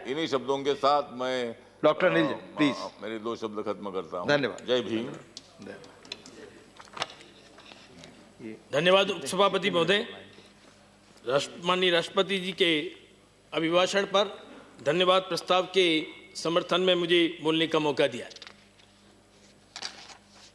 इन्हीं शब्दों के साथ मैं डॉक्टर अनिल जी, प्लीज मेरे 2 शब्द खत्म करता हूँ। धन्यवाद। जय भीम। धन्यवाद उपसभापति महोदय। माननीय राष्ट्रपति जी के अभिभाषण पर धन्यवाद प्रस्ताव के समर्थन में मुझे बोलने का मौका दिया।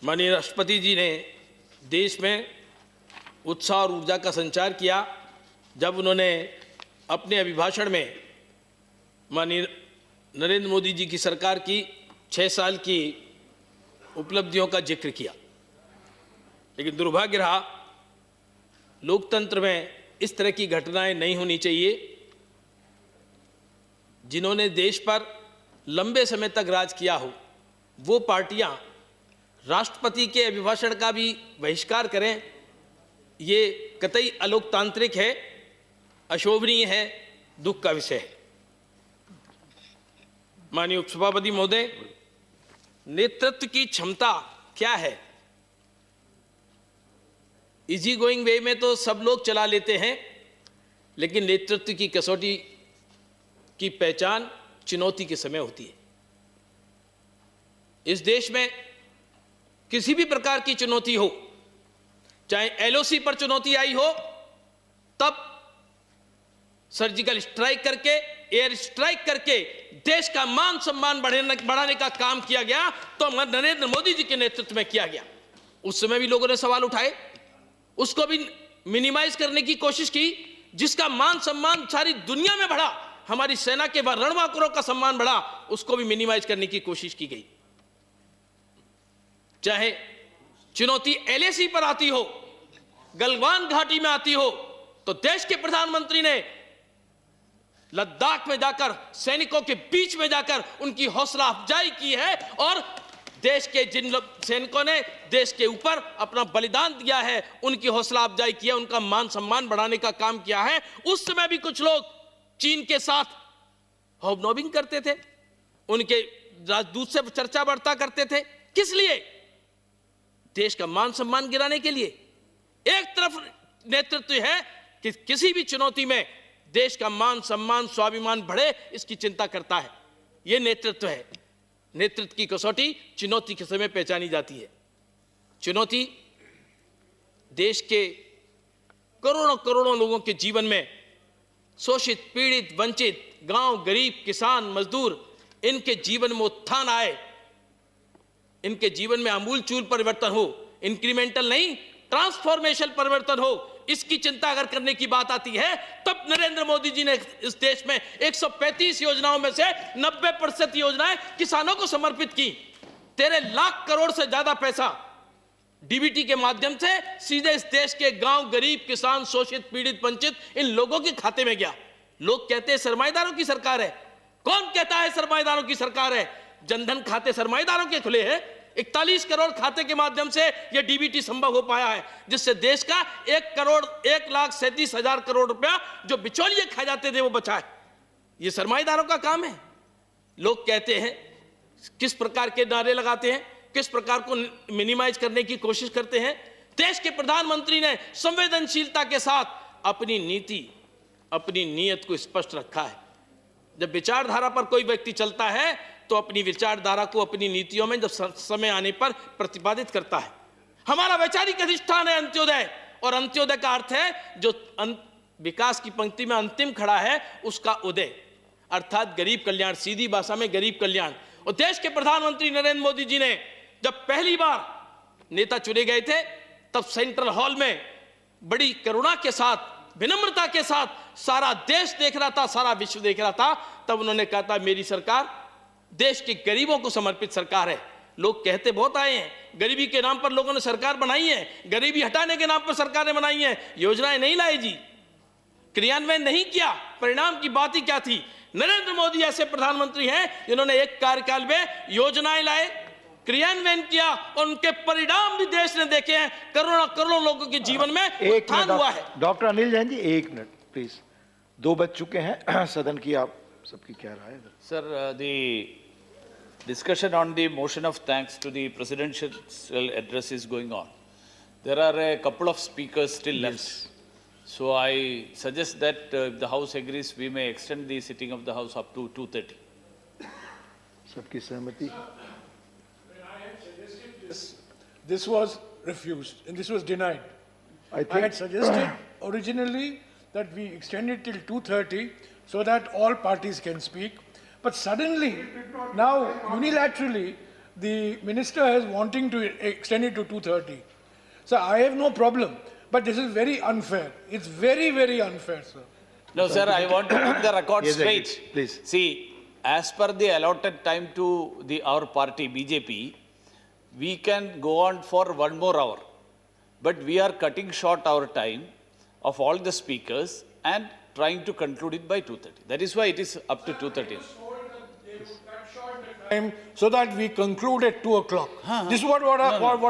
माननीय राष्ट्रपति जी ने देश में उत्साह और ऊर्जा का संचार किया जब उन्होंने अपने अभिभाषण में माननीय नरेंद्र मोदी जी की सरकार की 6 साल की उपलब्धियों का जिक्र किया। लेकिन दुर्भाग्य रहा, लोकतंत्र में इस तरह की घटनाएं नहीं होनी चाहिए। जिन्होंने देश पर लंबे समय तक राज किया हो वो पार्टियां राष्ट्रपति के अभिभाषण का भी बहिष्कार करें, ये कतई अलोकतांत्रिक है, अशोभनीय है, दुख का विषय है। माननीय उपसभापति महोदय, नेतृत्व की क्षमता क्या है? इजी गोइंग वे में तो सब लोग चला लेते हैं, लेकिन नेतृत्व की कसौटी की पहचान चुनौती के समय होती है। इस देश में किसी भी प्रकार की चुनौती हो, चाहे एलओसी पर चुनौती आई हो, तब सर्जिकल स्ट्राइक करके, एयर स्ट्राइक करके देश का मान सम्मान बढ़ाने का काम किया गया, तो नरेंद्र मोदी जी के नेतृत्व में किया गया। उस समय भी लोगों ने सवाल उठाए, उसको भी मिनिमाइज करने की कोशिश की, जिसका मान सम्मान सारी दुनिया में बढ़ा, हमारी सेना के रणबांकुरों का सम्मान बढ़ा, उसको भी मिनिमाइज करने की कोशिश की गई। चाहे चुनौती एलएसी पर आती हो, गलवान घाटी में आती हो, तो देश के प्रधानमंत्री ने लद्दाख में जाकर, सैनिकों के बीच में जाकर उनकी हौसला अफजाई की है और देश के जिन सैनिकों ने देश के ऊपर अपना बलिदान दिया है, उनकी हौसला अफजाई किया, उनका मान सम्मान बढ़ाने का काम किया है। उस समय भी कुछ लोग चीन के साथ हॉबनॉबिंग करते थे, उनके राजदूत से चर्चा वार्ता करते थे। किस लिए? देश का मान सम्मान गिराने के लिए। एक तरफ नेतृत्व है कि किसी भी चुनौती में देश का मान सम्मान स्वाभिमान बढ़े, इसकी चिंता करता है, यह नेतृत्व है। नेतृत्व की कसौटी चुनौती के समय पहचानी जाती है। चुनौती देश के करोड़ों करोड़ों लोगों के जीवन में शोषित, पीड़ित, वंचित, गांव, गरीब, किसान, मजदूर, इनके जीवन में उत्थान आए, इनके जीवन में आमूलचूल परिवर्तन हो, इंक्रीमेंटल नहीं ट्रांसफॉर्मेशन परिवर्तन हो, इसकी चिंता अगर करने की बात आती है, तब नरेंद्र मोदी जी ने इस देश में 135 योजनाओं में से 90% योजनाएं किसानों को समर्पित की। 13 लाख करोड़ से ज्यादा पैसा डीबीटी के माध्यम से सीधे इस देश के गांव, गरीब, किसान, शोषित, पीड़ित, वंचित, इन लोगों के खाते में गया। लोग कहते हैं सरमाएदारों की सरकार है। कौन कहता है सरमाएदारों की सरकार है? जनधन खाते सरमाएदारों के खुले हैं। 41 करोड़ खाते के माध्यम से यह डीबीटी संभव हो पाया है, जिससे देश का 1,37,000 करोड़ रुपया जो बिचौलिए खा जाते थे वो बचा है। यह सरमाएदारों का काम है। लोग कहते हैं, किस प्रकार के नारे लगाते हैं, किस प्रकार को मिनिमाइज करने की कोशिश करते हैं। देश के प्रधानमंत्री ने संवेदनशीलता के साथ अपनी नीति, अपनी नीयत को स्पष्ट रखा है। जब विचारधारा पर कोई व्यक्ति चलता है तो अपनी विचारधारा को अपनी नीतियों में जब समय आने पर प्रतिपादित करता है। हमारा वैचारिक अधिष्ठान है अंत्योदय, और अंत्योदय का अर्थ है जो विकास की पंक्ति में अंतिम खड़ा है उसका उदय, अर्थात गरीब कल्याण, सीधी भाषा में गरीब कल्याण। और देश के प्रधानमंत्री नरेंद्र मोदी जी ने जब पहली बार नेता चुने गए थे, तब सेंट्रल हॉल में बड़ी करुणा के साथ, विनम्रता के साथ सारा देश देख रहा था, सारा विश्व देख रहा था, तब उन्होंने कहा था मेरी सरकार देश के गरीबों को समर्पित सरकार है। लोग कहते बहुत आए हैं, गरीबी के नाम पर लोगों ने सरकार बनाई है, गरीबी हटाने के नाम पर सरकारें बनाई हैं, योजनाएं नहीं लाई जी, क्रियान्वयन नहीं किया। परिणाम की बात ही क्या थी? नरेंद्र मोदी ऐसे प्रधानमंत्री हैं जिन्होंने एक कार्यकाल में योजनाएं लाए, क्रियान्वयन किया, और उनके परिणाम भी देश ने देखे हैं। करोड़ों करोड़ों लोगों के जीवन में उत्थान हुआ है। Doctor Anil Jain ji, 1 minute please. 2 बज चुके हैं सदन की, आप सबकी क्या राय है? Sir, the discussion on the motion of thanks to the presidential address is going on. There are a couple of speakers still left. So I suggest that if the House agrees, we may extend the sitting of the House up to 2:30. सबकी सहमति? This was refused and this was denied. I I had think suggested originally that we extend it till 2:30 so that all parties can speak. But suddenly, now unilaterally, the minister is wanting to extend it to 2:30. So I have no problem, but this is very unfair. It's very, very unfair, sir. No, sir, I want to put the record Yes, straight. please. See, as per the allotted time to our party, BJP, we can go on for 1 more hour. But we are cutting short our time of all the speakers and trying to conclude it by 2:30. That is why it is up to 2:30. Time so that we conclude at 2 o'clock. This is what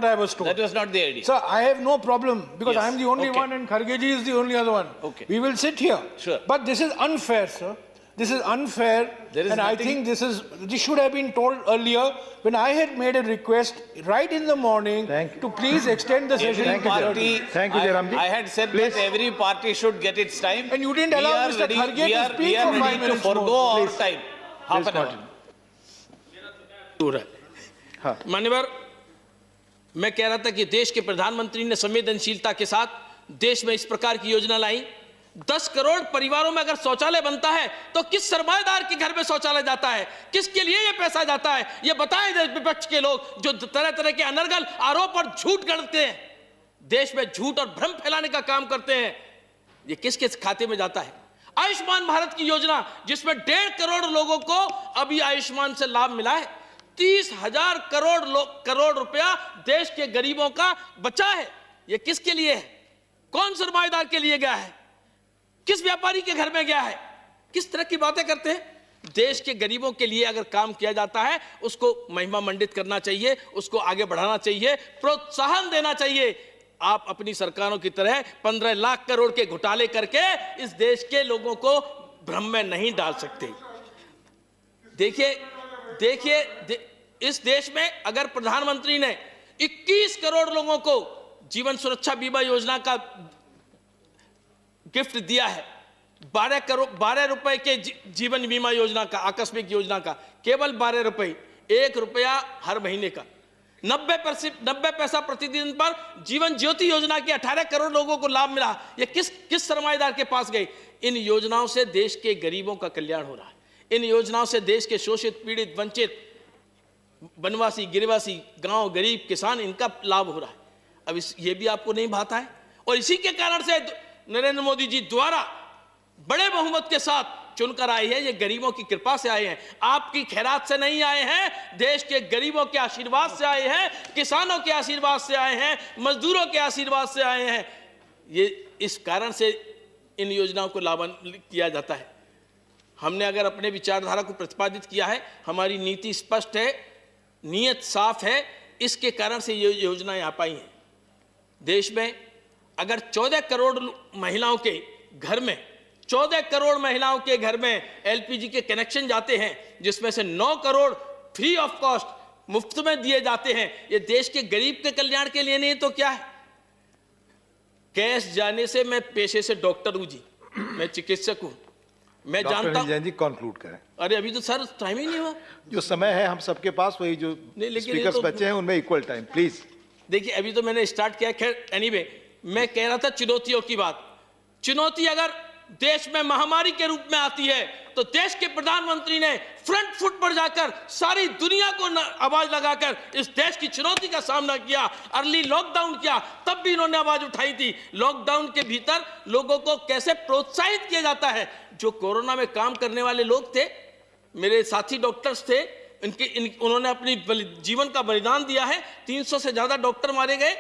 I was told. That was not the idea. Sir, I have no problem because Yes, I am the only okay. one and Khargeji is the only other one. Okay. We will sit here. Sure. But this is unfair, sir. This is unfair. There is And I nothing- think this should have been told earlier when I had made a request right in the morning Thank you. to please extend the session. Every to party, 2:30. Thank you, Jairam ji. I had said Please. that every party should get its time. And you didn't We allow are Mr. ready- Kharge we to are- speak we are for 5 ready to minutes forgo more. our Please. time. Half Please an hour. continue. है मान्यवर, मैं कह रहा था कि देश के प्रधानमंत्री ने संवेदनशीलता के साथ देश में इस प्रकार की योजना लाई। 10 करोड़ परिवारों में अगर शौचालय बनता है तो किस सरमाएदार के घर में शौचालय जाता है, किसके लिए यह पैसा जाता है, यह बताएं विपक्ष के लोग जो तरह तरह के अनर्गल आरोप और झूठ गढ़ते हैं, देश में झूठ और भ्रम फैलाने का काम करते हैं, ये किस किस खाते में जाता है। आयुष्मान भारत की योजना जिसमें 1.5 करोड़ लोगों को अभी आयुष्मान से लाभ मिला है, 30,000 करोड़ रुपया देश के गरीबों का बचा है, यह किसके लिए है, कौन सरमाएदार के लिए गया है, किस व्यापारी के घर में गया है, किस तरह की बातें करते हैं। देश के गरीबों के लिए अगर काम किया जाता है उसको महिमा मंडित करना चाहिए, उसको आगे बढ़ाना चाहिए, प्रोत्साहन देना चाहिए। आप अपनी सरकारों की तरह 15 लाख करोड़ के घोटाले करके इस देश के लोगों को भ्रम में नहीं डाल सकते। देखिए इस देश में अगर प्रधानमंत्री ने 21 करोड़ लोगों को जीवन सुरक्षा बीमा योजना का गिफ्ट दिया है, 12 रुपए के जीवन बीमा योजना का, आकस्मिक योजना का केवल 12 रुपए, 1 रुपया हर महीने का, 90 पैसा प्रतिदिन पर जीवन ज्योति योजना के 18 करोड़ लोगों को लाभ मिला। ये किस सरमाएदार के पास गई। इन योजनाओं से देश के गरीबों का कल्याण हो रहा है, इन योजनाओं से देश के शोषित, पीड़ित, वंचित, वनवासी, गिरिवासी, गांव, गरीब, किसान, इनका लाभ हो रहा है। अब ये भी आपको नहीं भाता है और इसी के कारण से नरेंद्र मोदी जी द्वारा बड़े बहुमत के साथ चुनकर आए हैं। ये गरीबों की कृपा से आए हैं, आपकी खैरात से नहीं आए हैं, देश के गरीबों के आशीर्वाद से आए हैं, किसानों के आशीर्वाद से आए हैं, मजदूरों के आशीर्वाद से आए हैं। ये इस कारण से इन योजनाओं को लाभान्वित किया जाता है। हमने अगर अपने विचारधारा को प्रतिपादित किया है, हमारी नीति स्पष्ट है, नीयत साफ है, इसके कारण से ये योजनाएं आ पाई हैं। देश में अगर 14 करोड़ महिलाओं के घर में 14 करोड़ महिलाओं के घर में एलपीजी के कनेक्शन जाते हैं, जिसमें से 9 करोड़ फ्री ऑफ कॉस्ट मुफ्त में दिए जाते हैं, ये देश के गरीब के कल्याण के लिए नहीं तो क्या है। कैश जाने से मैं पेशे से डॉक्टर हूं जी, मैं चिकित्सक हूं, मैं जानता हूं। जैन जी कंक्लूड करें। अरे अभी तो सर टाइम ही नहीं हुआ। जो समय है हम सबके पास, वही जो नहीं, लेकिन ये स्पीकर्स तो- बचे हैं उनमें इक्वल टाइम प्लीज। देखिए अभी तो मैंने स्टार्ट किया। खैर एनीवे, मैं कह रहा था चुनौतियों की बात। चुनौती अगर देश में महामारी के रूप में आती है तो देश के प्रधानमंत्री ने फ्रंट फुट पर जाकर सारी दुनिया को आवाज लगाकर इस देश की चुनौती का सामना किया। अर्ली लॉकडाउन किया, तब भी इन्होंने आवाज उठाई थी। लॉकडाउन के भीतर लोगों को कैसे प्रोत्साहित किया जाता है। जो कोरोना में काम करने वाले लोग थे, मेरे साथी डॉक्टर्स थे, उन्होंने अपनी जीवन का बलिदान दिया है। 300 से ज्यादा डॉक्टर मारे गए,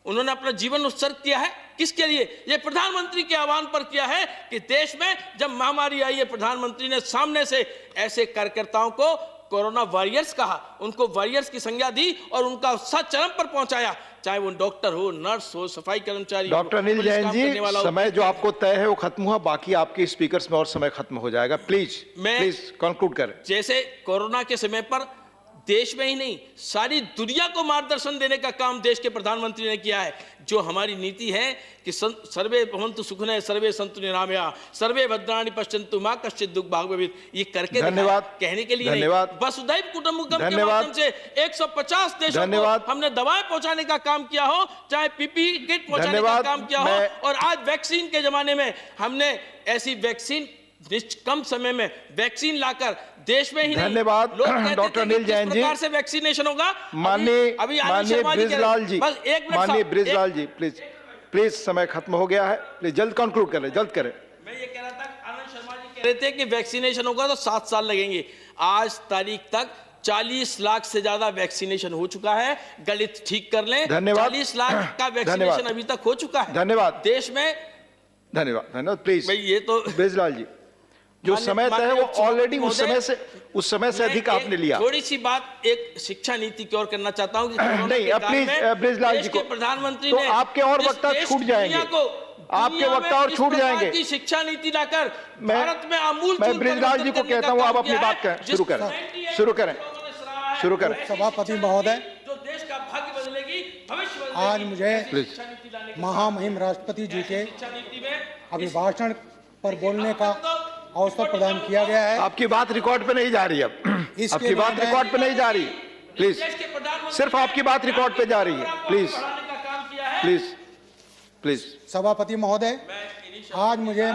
उन्होंने अपना जीवन उत्सर्ग किया है। किसके लिए? ये प्रधानमंत्री के आह्वान पर किया है कि देश में जब महामारी आई है, प्रधानमंत्री ने सामने से ऐसे कार्यकर्ताओं को कोरोना वॉरियर्स कहा, उनको वॉरियर्स की संज्ञा दी और उनका उत्साह चरम पर पहुंचाया, चाहे वो डॉक्टर हो, नर्स हो, सफाई कर्मचारी हो, डॉक्टर अनिल पुलिस जैन काम जी, करने वाला हो। समय जो आपको तय है वो खत्म हुआ, बाकी आपके स्पीकर्स में और समय खत्म हो जाएगा। प्लीज मैं- प्लीज कंक्लूड करें। जैसे कोरोना के समय पर देश में ही नहीं सारी दुनिया को मार्गदर्शन देने का काम देश के प्रधानमंत्री ने किया है। जो हमारी नीति है कि सर्वे भवन्तु सुखिनः सर्वे सन्तु निरामया सर्वे भद्राणि पश्यन्तु मा कश्चित् दुःख भाग् भवेत्, ये करके धन्यवाद। दिखाया, कहने के लिए धन्यवाद। नहीं। वसुधैव कुटुम्बकम के धन्यवाद। माध्यम से 150 देशों को धन्यवाद। हमने दवाएं पहुंचाने का काम किया हो, चाहे पीपीई किट पहुंचाने का धन्यवाद। काम किया हो, और आज वैक्सीन के जमाने में हमने ऐसी वैक्सीन कम समय में वैक्सीन लाकर देश में ही नहीं, धन्यवाद। लोग कहते डॉक्टर थे कि अनिल किस जैन जी। प्रकार से वैक्सीनेशन होगा। माननीय आनंद ब्रिजलाल जी, बस एक मिनट माननीय साहब, ब्रिजलाल जी, प्लीज प्लीज, समय खत्म हो गया है, प्लीज जल्द कंक्लूड करें, जल्द करें। मैं ये कह रहा था, आनंद शर्मा जी कह रहे थे कि वैक्सीनेशन होगा तो 7 साल लगेंगे। आज तारीख तक 40 लाख से ज्यादा वैक्सीनेशन हो चुका है। गणित ठीक कर लें, धन्यवाद। 40 लाख का धन्यवाद। वैक्सीनेशन अभी तक हो चुका है धन्यवाद। देश में। धन्यवाद, धन्यवाद। प्लीज भाई ये तो ब्रिजलाल जी, जो समय तय है वो ऑलरेडी उस समय से अधिक आपने लिया। थोड़ी सी बात एक शिक्षा नीति की ओर करना चाहता हूं कि कोरोना नहीं, के काल प्लीज में ब्रिजलाल देश जी के को, प्रधानमंत्री तो ने आपके और इस वक्ता देश छूट की जाएंगे, दुनिया को, आपके दुनिया वक्ता में और इस छूट प्रकार जाएंगे। की शिक्षा नीति लाकर मैं- भारत में आमूल मैं ब्रिजलाल जी को कहता हूं, आप अपनी बात करें, शुरू करें, शुरू करें, शुरू करें। सभापति महोदय, जो देश का भाग्य बदलेगी, भविष्य बदलेगी, आज मुझे ऐसी शिक्षा नीति लाने की महामहिम राष्ट्रपति जी के शिक्षा नीति में अभिभाषण पर बोलने का अवसर प्रदान किया गया है। आपकी बात रिकॉर्ड पे नहीं जा रही, अब इसके आपकी बात लिए मैं- रिकॉर्ड पे नहीं जा रही, प्लीज देश के प्रधानमंत्री सिर्फ आपकी बात रिकॉर्ड पे जा रही है, प्लीज बढ़ाने का काम किया है। Please please. सभापति महोदय, आज मुझे